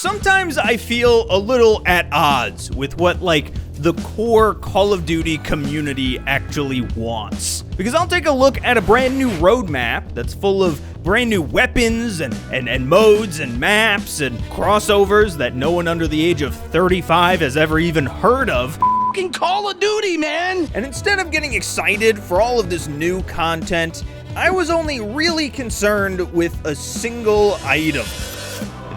sometimes I feel a little at odds with what, like, the core Call of Duty community actually wants. Because I'll take a look at a brand new roadmap that's full of brand new weapons and modes and maps and crossovers that no one under the age of 35 has ever even heard of. F***ing Call of Duty, man! And instead of getting excited for all of this new content, I was only really concerned with a single item: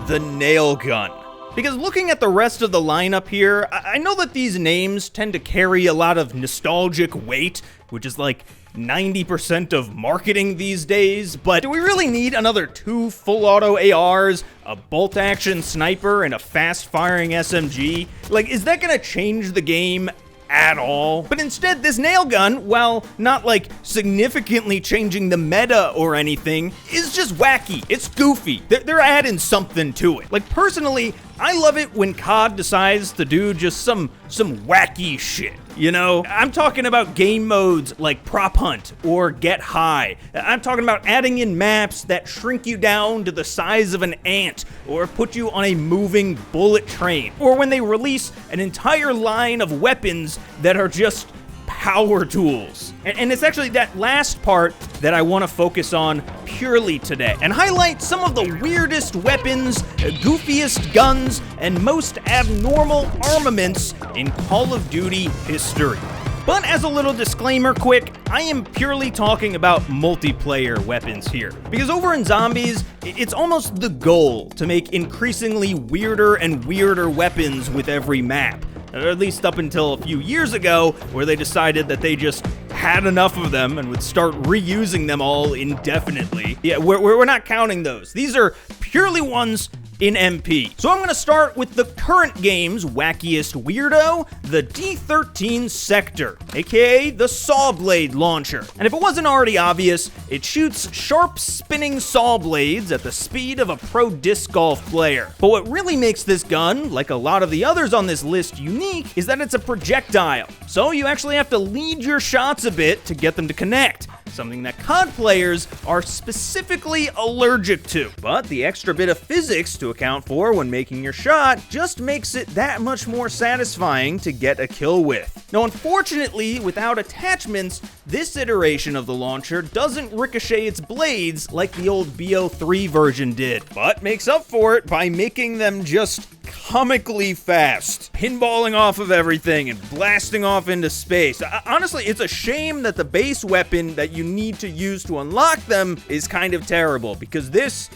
the Nailgun. Because looking at the rest of the lineup here, I know that these names tend to carry a lot of nostalgic weight, which is like 90% of marketing these days, but do we really need another 2 full auto ARs, a bolt action sniper, and a fast firing SMG? Like, is that gonna change the game at all? But instead, this Nailgun, while not like significantly changing the meta or anything, is just wacky. It's goofy. They're adding something to it. Like, personally, I love it when COD decides to do just some wacky shit. You know, I'm talking about game modes like Prop Hunt or Get High. I'm talking about adding in maps that shrink you down to the size of an ant or put you on a moving bullet train. Or when they release an entire line of weapons that are just power tools. And it's actually that last part that I want to focus on purely today and highlight some of the weirdest weapons, goofiest guns, and most abnormal armaments in Call of Duty history. But as a little disclaimer quick, I am purely talking about multiplayer weapons here. Because over in Zombies, it's almost the goal to make increasingly weirder and weirder weapons with every map. Or at least up until a few years ago, where they decided that they just had enough of them and would start reusing them all indefinitely. Yeah, we're not counting those. These are purely ones in MP. So I'm gonna start with the current game's wackiest weirdo, the D13 Sector, aka the Saw Blade Launcher. And if it wasn't already obvious, it shoots sharp spinning saw blades at the speed of a pro disc golf player. But what really makes this gun, like a lot of the others on this list, unique is that it's a projectile. So you actually have to lead your shots a bit to get them to connect. Something that COD players are specifically allergic to. But the extra bit of physics to account for when making your shot just makes it that much more satisfying to get a kill with. Now, unfortunately, without attachments, this iteration of the launcher doesn't ricochet its blades like the old BO3 version did, but makes up for it by making them just comically fast, pinballing off of everything and blasting off into space. Honestly, it's a shame that the base weapon that you need to use to unlock them is kind of terrible, because this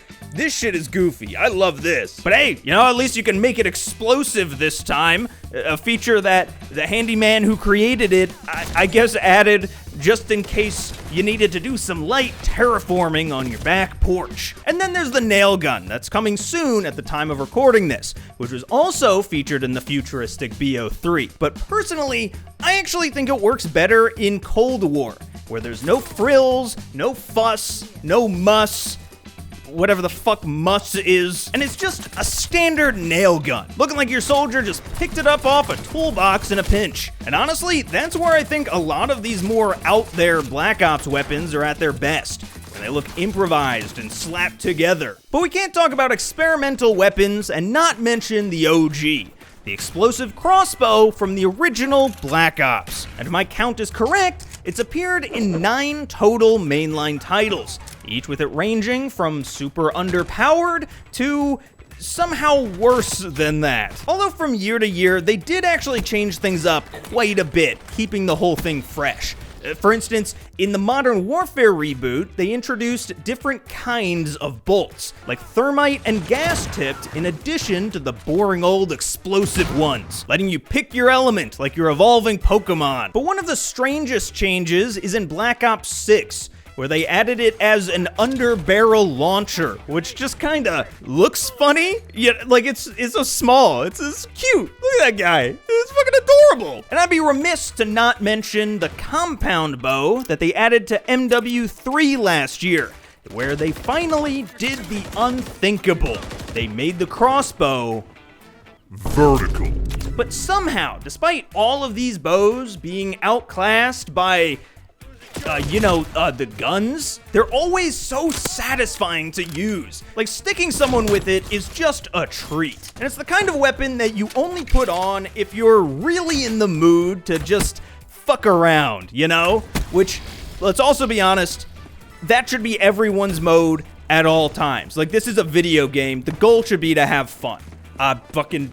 shit is goofy. I love this. But hey, you know, at least you can make it explosive this time. A feature that the handyman who created it, I guess, added just in case you needed to do some light terraforming on your back porch. And then there's the Nailgun that's coming soon at the time of recording this, which was also featured in the Futuristic BO3. But personally, I actually think it works better in Cold War, where there's no frills, no fuss, no muss, whatever the fuck muss is, and it's just a standard nail gun, looking like your soldier just picked it up off a toolbox in a pinch. And honestly, that's where I think a lot of these more out there Black Ops weapons are at their best, and they look improvised and slapped together. But we can't talk about experimental weapons and not mention the OG, the explosive crossbow from the original Black Ops. And if my count is correct, it's appeared in 9 total mainline titles, each with it ranging from super underpowered to somehow worse than that. Although from year to year, they did actually change things up quite a bit, keeping the whole thing fresh. For instance, in the Modern Warfare reboot, they introduced different kinds of bolts, like thermite and gas-tipped, in addition to the boring old explosive ones, letting you pick your element like you're evolving Pokemon. But one of the strangest changes is in Black Ops 6, where they added it as an under-barrel launcher, which just kinda looks funny, yet like it's so small, it's cute. Look at that guy, it's fucking adorable. And I'd be remiss to not mention the compound bow that they added to MW3 last year, where they finally did the unthinkable. They made the crossbow vertical. But somehow, despite all of these bows being outclassed by the guns, they're always so satisfying to use. Like, sticking someone with it is just a treat. And it's the kind of weapon that you only put on if you're really in the mood to just fuck around, you know? Which, let's also be honest, that should be everyone's mode at all times. Like, this is a video game. The goal should be to have fun. Fucking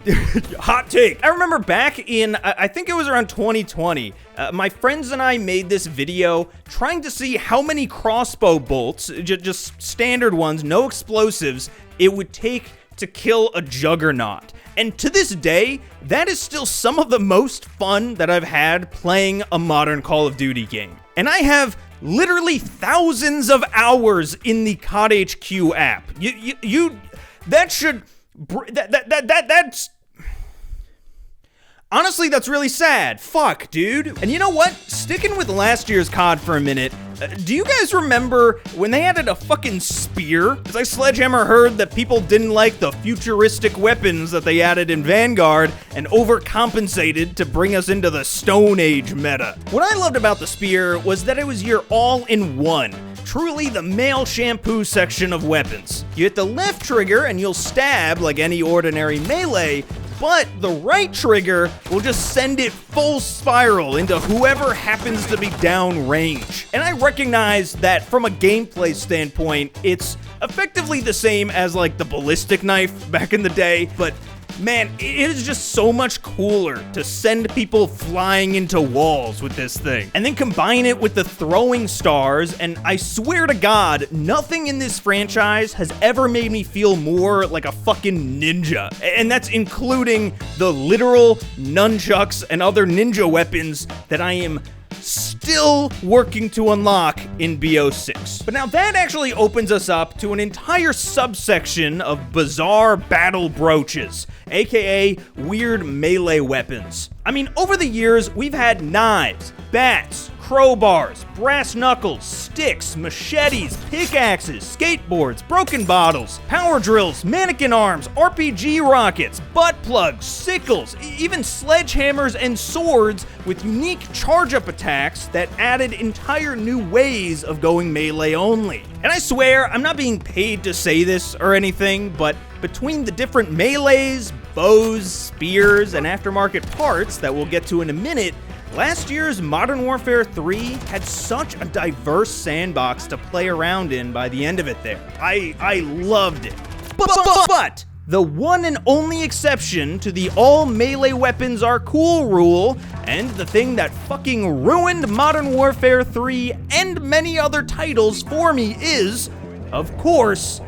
hot take. I remember back in, I think it was around 2020, my friends and I made this video trying to see how many crossbow bolts, just standard ones, no explosives, it would take to kill a juggernaut. And to this day, that is still some of the most fun that I've had playing a modern Call of Duty game. And I have literally thousands of hours in the COD HQ app. That should... That's... Honestly, that's really sad. Fuck, dude. And you know what? Sticking with last year's COD for a minute, do you guys remember when they added a fucking spear? Because I Sledgehammer heard that people didn't like the futuristic weapons that they added in Vanguard and overcompensated to bring us into the Stone Age meta. What I loved about the spear was that it was your all-in-one. Truly the male shampoo section of weapons. You hit the left trigger and you'll stab like any ordinary melee, but the right trigger will just send it full spiral into whoever happens to be downrange. And I recognize that from a gameplay standpoint, it's effectively the same as like the ballistic knife back in the day, but man, it is just so much cooler to send people flying into walls with this thing. And then combine it with the throwing stars, and I swear to God, nothing in this franchise has ever made me feel more like a fucking ninja. And that's including the literal nunchucks and other ninja weapons that I am still working to unlock in BO6. But now that actually opens us up to an entire subsection of bizarre battle brooches, aka weird melee weapons. I mean, over the years, we've had knives, bats, crowbars, brass knuckles, sticks, machetes, pickaxes, skateboards, broken bottles, power drills, mannequin arms, RPG rockets, butt plugs, sickles, even sledgehammers and swords with unique charge-up attacks that added entire new ways of going melee only. And I swear, I'm not being paid to say this or anything, but between the different melees, bows, spears, and aftermarket parts that we'll get to in a minute, last year's Modern Warfare 3 had such a diverse sandbox to play around in by the end of it there. I loved it. But the one and only exception to the all melee weapons are cool rule, and the thing that fucking ruined Modern Warfare 3 and many other titles for me is, of course,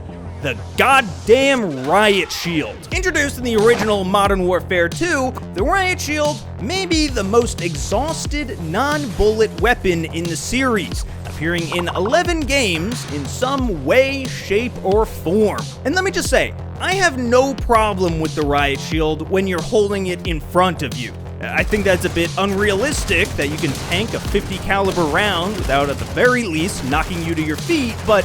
the goddamn Riot Shield. Introduced in the original Modern Warfare 2, the Riot Shield may be the most exhausted non-bullet weapon in the series, appearing in 11 games in some way, shape, or form. And let me just say, I have no problem with the Riot Shield when you're holding it in front of you. I think that's a bit unrealistic that you can tank a 50 caliber round without at the very least knocking you to your feet, but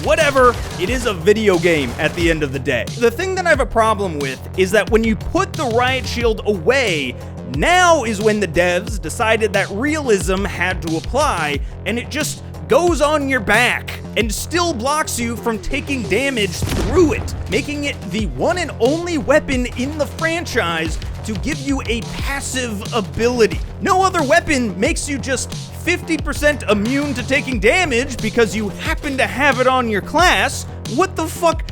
whatever, it is a video game at the end of the day. The thing that I have a problem with is that when you put the Riot Shield away, now is when the devs decided that realism had to apply, and it just goes on your back and still blocks you from taking damage through it, making it the one and only weapon in the franchise to give you a passive ability. No other weapon makes you just 50% immune to taking damage because you happen to have it on your class. What the fuck?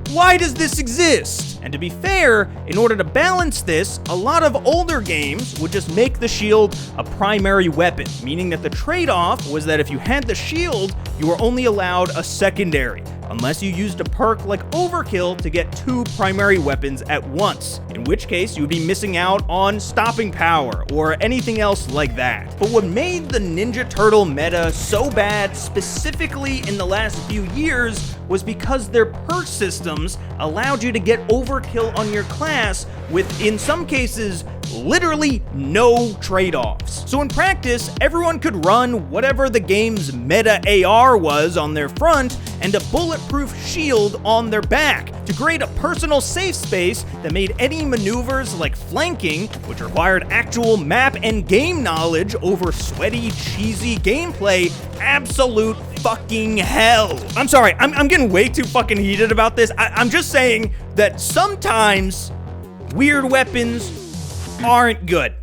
Why does this exist? And to be fair, in order to balance this, a lot of older games would just make the shield a primary weapon, meaning that the trade-off was that if you had the shield, you were only allowed a secondary, unless you used a perk like Overkill to get 2 primary weapons at once, in which case you would be missing out on stopping power or anything else like that. But what made the Ninja Turtle meta so bad, specifically in the last few years, was because their perk systems allowed you to get Overkill on your class with, in some cases, literally no trade-offs. So in practice, everyone could run whatever the game's meta AR was on their front and a bulletproof shield on their back to create a personal safe space that made any maneuvers like flanking, which required actual map and game knowledge over sweaty, cheesy gameplay, absolute fucking hell. I'm sorry, I'm getting way too fucking heated about this. I'm just saying that sometimes weird weapons aren't good.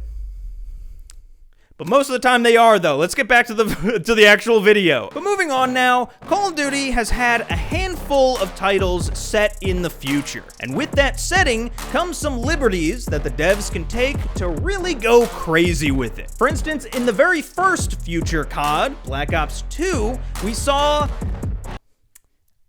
But most of the time they are, though. Let's get back to the actual video. But moving on now, Call of Duty has had a handful of titles set in the future. And with that setting comes some liberties that the devs can take to really go crazy with it. For instance, in the very first future COD, Black Ops 2, we saw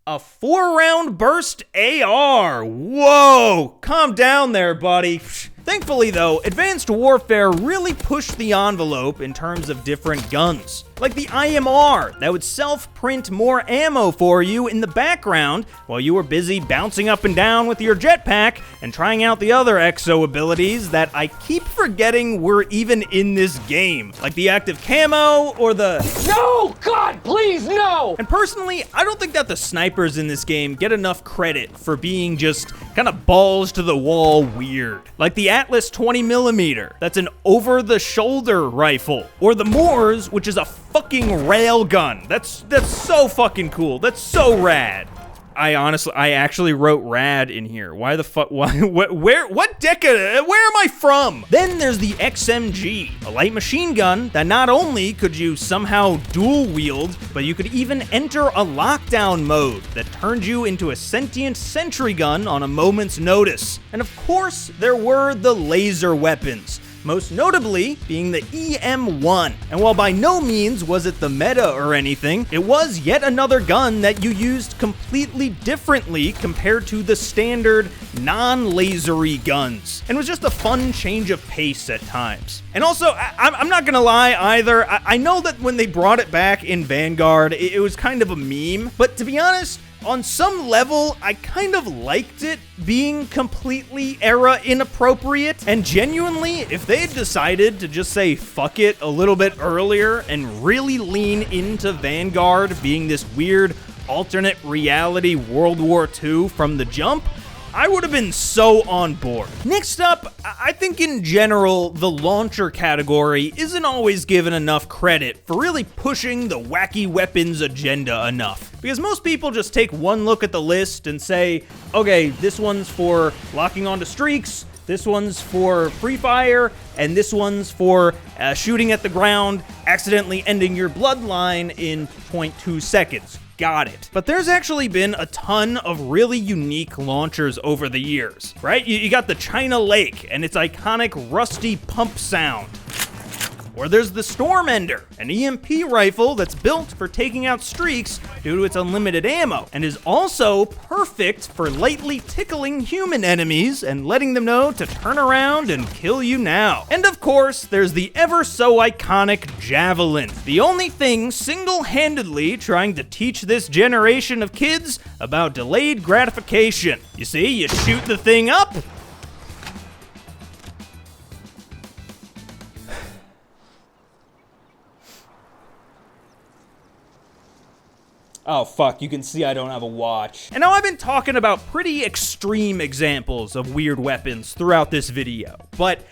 a 4-round burst AR. Whoa, calm down there, buddy. Thankfully though, Advanced Warfare really pushed the envelope in terms of different guns. Like the IMR that would self-print more ammo for you in the background while you were busy bouncing up and down with your jetpack and trying out the other exo abilities that I keep forgetting were even in this game. Like the active camo or the... No! God, please, no! And personally, I don't think that the snipers in this game get enough credit for being just kind of balls to the wall weird. Like the Atlas 20mm, that's an over-the-shoulder rifle. Or the Moors, which is a fucking railgun. That's so fucking cool. That's so rad. I actually wrote rad in here. Why the fuck, what decade, where am I from? Then there's the XMG, a light machine gun that not only could you somehow dual wield, but you could even enter a lockdown mode that turned you into a sentient sentry gun on a moment's notice. And of course, there were the laser weapons, most notably being the EM1. And while by no means was it the meta or anything, it was yet another gun that you used completely differently compared to the standard non-lasery guns. And it was just a fun change of pace at times. And also, I'm not gonna lie either, I know that when they brought it back in Vanguard, it was kind of a meme, but to be honest, on some level, I kind of liked it being completely era inappropriate, and genuinely, if they had decided to just say fuck it a little bit earlier and really lean into Vanguard being this weird alternate reality World War II from the jump, I would have been so on board. Next up, I think in general, the launcher category isn't always given enough credit for really pushing the wacky weapons agenda enough. Because most people just take one look at the list and say, okay, this one's for locking onto streaks, this one's for free fire, and this one's for shooting at the ground, accidentally ending your bloodline in 0.2 seconds. Got it. But there's actually been a ton of really unique launchers over the years, right? You got the China Lake and its iconic rusty pump sound. Or there's the Storm Ender, an EMP rifle that's built for taking out streaks due to its unlimited ammo, and is also perfect for lightly tickling human enemies and letting them know to turn around and kill you now. And of course, there's the ever so iconic Javelin, the only thing single-handedly trying to teach this generation of kids about delayed gratification. You see, you shoot the thing up, oh fuck, you can see I don't have a watch. And now I've been talking about pretty extreme examples of weird weapons throughout this video, but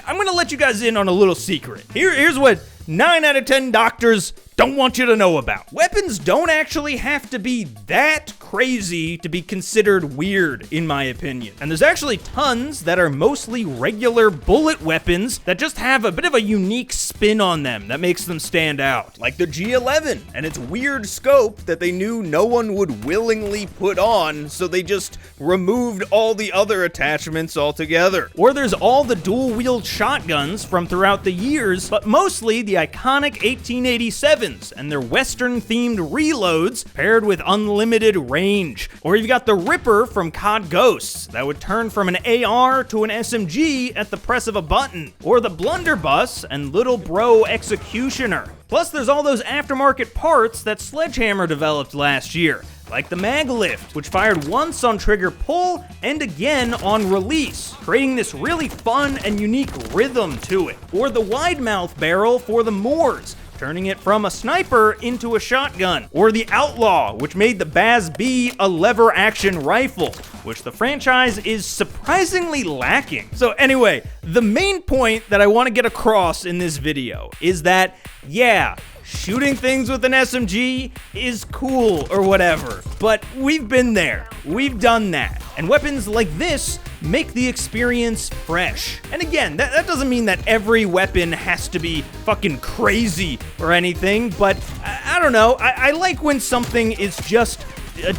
I'm gonna let you guys in on a little secret. Here's what 9 out of 10 doctors don't want you to know about. Weapons don't actually have to be that crazy to be considered weird, in my opinion. And there's actually tons that are mostly regular bullet weapons that just have a bit of a unique spin on them that makes them stand out. Like the G11 and its weird scope that they knew no one would willingly put on, so they just removed all the other attachments altogether. Or there's all the dual-wield shotguns from throughout the years, but mostly the iconic 1887s and their Western-themed reloads paired with unlimited range. Or you've got the Ripper from COD Ghosts that would turn from an AR to an SMG at the press of a button. Or the Blunderbuss and Little Bro Executioner. Plus, there's all those aftermarket parts that Sledgehammer developed last year. like the mag lift, which fired once on trigger pull and again on release, creating this really fun and unique rhythm to it. Or the wide mouth barrel for the Moors, turning it from a sniper into a shotgun. Or the Outlaw, which made the Baz B a lever action rifle, which the franchise is surprisingly lacking. So anyway, the main point that I want to get across in this video is that, yeah, shooting things with an SMG is cool or whatever, but we've been there. We've done that. And weapons like this make the experience fresh. And again, that doesn't mean that every weapon has to be fucking crazy or anything, but I don't know. I like when something is just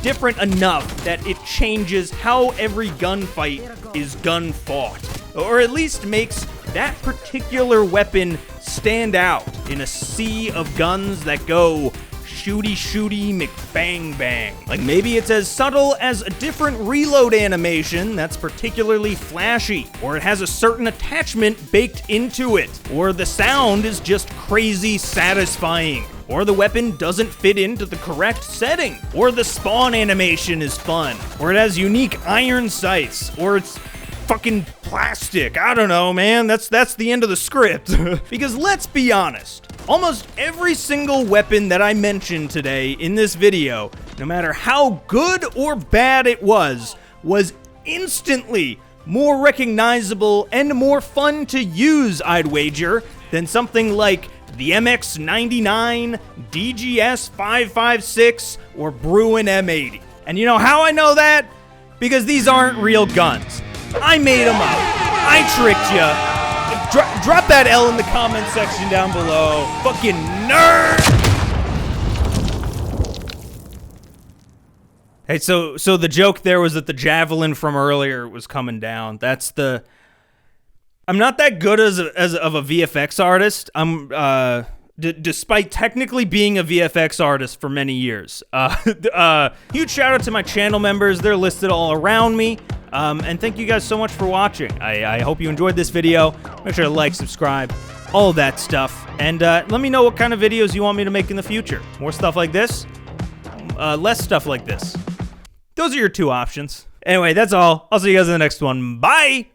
different enough that it changes how every gunfight is gun fought, or at least makes that particular weapon stand out in a sea of guns that go shooty shooty McBang bang. Like maybe it's as subtle as a different reload animation that's particularly flashy, or it has a certain attachment baked into it, or the sound is just crazy satisfying, or the weapon doesn't fit into the correct setting, or the spawn animation is fun, or it has unique iron sights, or it's fucking plastic. I don't know, man. That's the end of the script. Because let's be honest, almost every single weapon that I mentioned today in this video, no matter how good or bad it was instantly more recognizable and more fun to use, I'd wager, than something like the MX-99, DGS 5.56, or Bruin M80. And you know how I know that? Because these aren't real guns. I made them up. I tricked ya. Drop that L in the comment section down below. Fucking nerd! Hey, so the joke there was that the javelin from earlier was coming down. That's the... I'm not that good of a VFX artist. Despite technically being a VFX artist for many years. Huge shout out to my channel members. They're listed all around me. And thank you guys so much for watching. I hope you enjoyed this video. Make sure to like, subscribe, all of that stuff. And let me know what kind of videos you want me to make in the future. More stuff like this, less stuff like this. Those are your two options. Anyway, that's all. I'll see you guys in the next one. Bye!